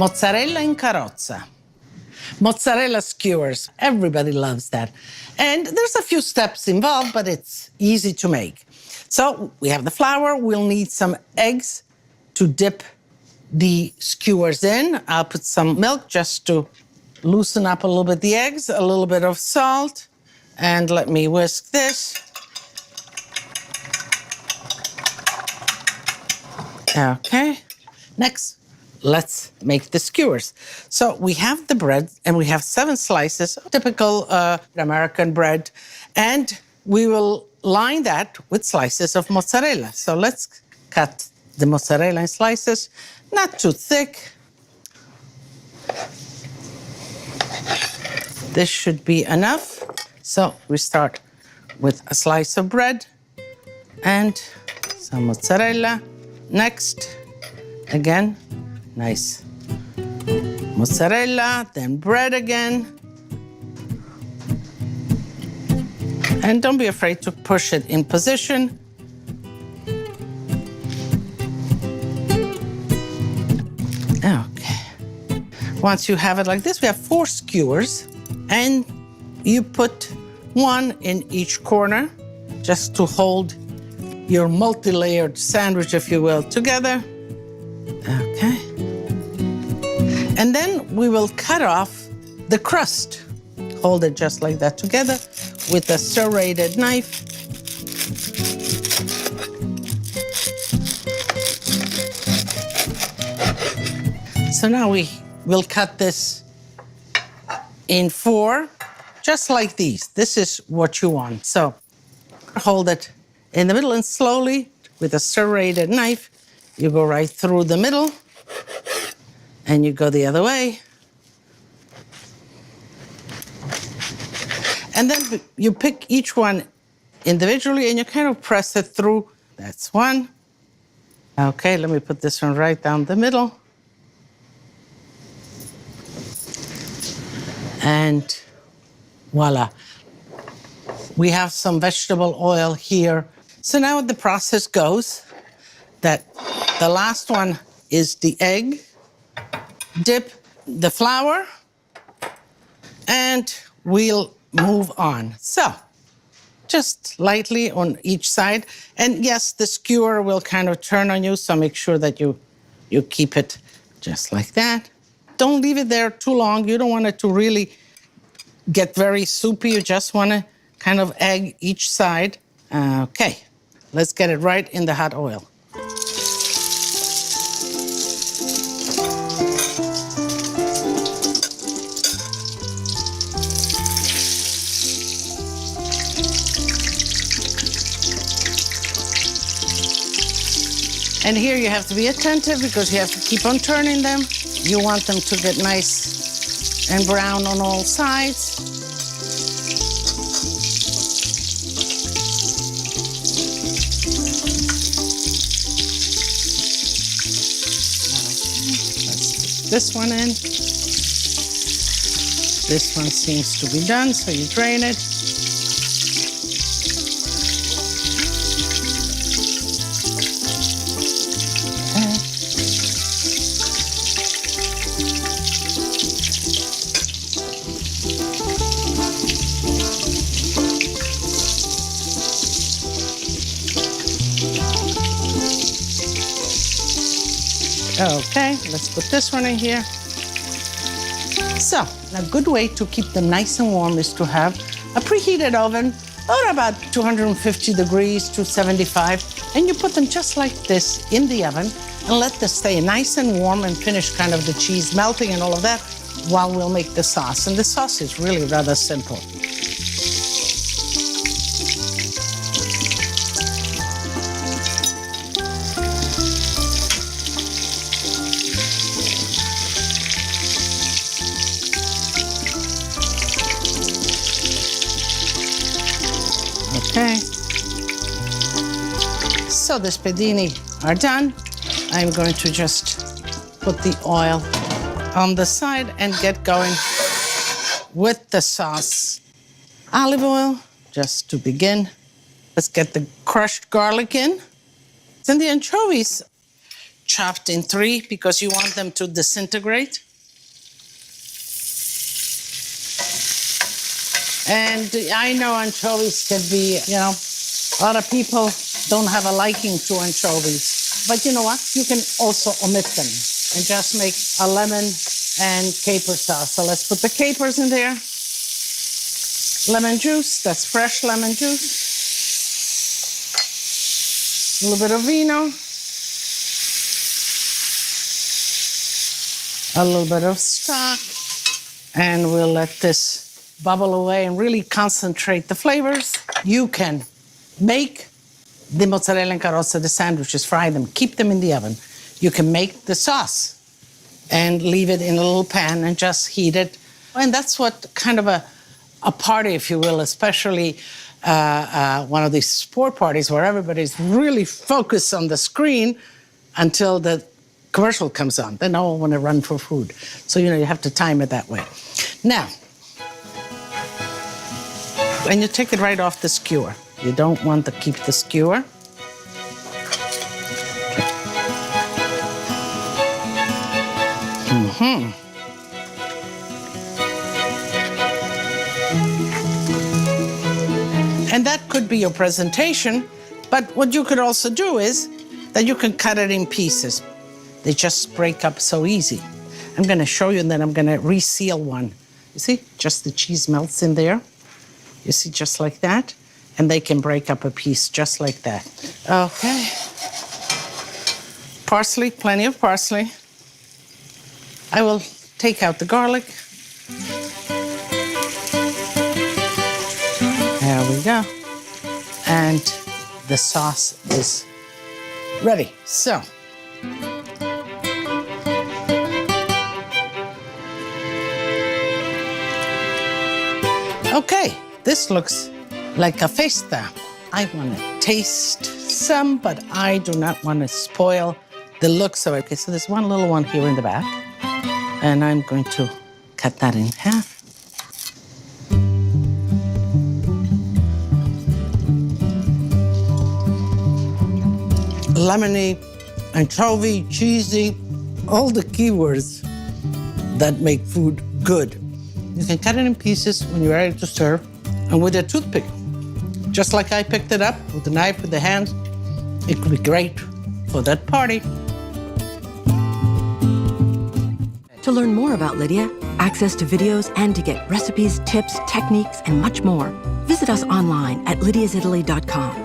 Mozzarella in carrozza. Mozzarella skewers. Everybody loves that. And there's a few steps involved, but it's easy to make. So we have the flour. We'll need some eggs to dip the skewers in. I'll put some milk just to loosen up a little bit the eggs, a little bit of salt, and let me whisk this. Okay. Next, let's make the skewers. So we have the bread, and we have 7 slices, typical American bread, and we will line that with slices of mozzarella. So let's cut the mozzarella in slices, not too thick. This should be enough. So we start with a slice of bread and some mozzarella. Next, again, nice mozzarella, then bread again. And don't be afraid to push it in position. Okay. Once you have it like this, we have 4 skewers, and you put 1 in each corner just to hold your multi-layered sandwich, if you will, together. Okay. And then we will cut off the crust. Hold it just like that together with a serrated knife. So now we will cut this in 4, just like these. This is what you want. So hold it in the middle, and slowly, with a serrated knife, you go right through the middle, and you go the other way. And then you pick each one individually, and you kind of press it through. That's 1. Okay, let me put this one right down the middle. And voila. We have some vegetable oil here. So now the process goes that the last one is the egg, dip the flour, and we'll move on. So just lightly on each side. And yes, the skewer will kind of turn on you, so make sure that you keep it just like that. Don't leave it there too long. You don't want it to really get very soupy. You just want to kind of egg each side. Okay, let's get it right in the hot oil. And here you have to be attentive because you have to keep on turning them. You want them to get nice and brown on all sides. Let's put this one in. This one seems to be done, so you drain it. Okay, let's put this one in here. So, a good way to keep them nice and warm is to have a preheated oven, or about 250 degrees to 75, and you put them just like this in the oven and let them stay nice and warm and finish kind of the cheese melting and all of that while we'll make the sauce. And the sauce is really rather simple. Okay, so the spiedini are done. I'm going to just put the oil on the side and get going with the sauce. Olive oil, just to begin. Let's get the crushed garlic in. And the anchovies, chopped in 3 because you want them to disintegrate. And I know anchovies can be, a lot of people don't have a liking to anchovies. But you know what? You can also omit them and just make a lemon and caper sauce. So let's put the capers in there. Lemon juice, that's fresh lemon juice. A little bit of vino. A little bit of stock. And we'll let this bubble away and really concentrate the flavors. You can make the mozzarella and carrozza, the sandwiches, fry them, keep them in the oven. You can make the sauce and leave it in a little pan and just heat it. And that's what kind of a party, if you will, especially one of these sport parties where everybody's really focused on the screen until the commercial comes on. Then all want to run for food. So, you have to time it that way. Now, and you take it right off the skewer. You don't want to keep the skewer. And that could be your presentation, but what you could also do is that you can cut it in pieces. They just break up so easy. I'm gonna show you and then I'm gonna reseal one. You see, just the cheese melts in there. You see, just like that. And they can break up a piece just like that. Okay. Parsley, plenty of parsley. I will take out the garlic. There we go. And the sauce is ready. So, okay, this looks like a festa. I want to taste some, but I do not want to spoil the looks of it. Okay, so there's one little one here in the back, and I'm going to cut that in half. Lemony, anchovy, cheesy, all the keywords that make food good. You can cut it in pieces when you're ready to serve, and with a toothpick, just like I picked it up with the knife with the hand, it could be great for that party. To learn more about Lidia, access to videos, and to get recipes, tips, techniques, and much more, visit us online at lidiasitaly.com.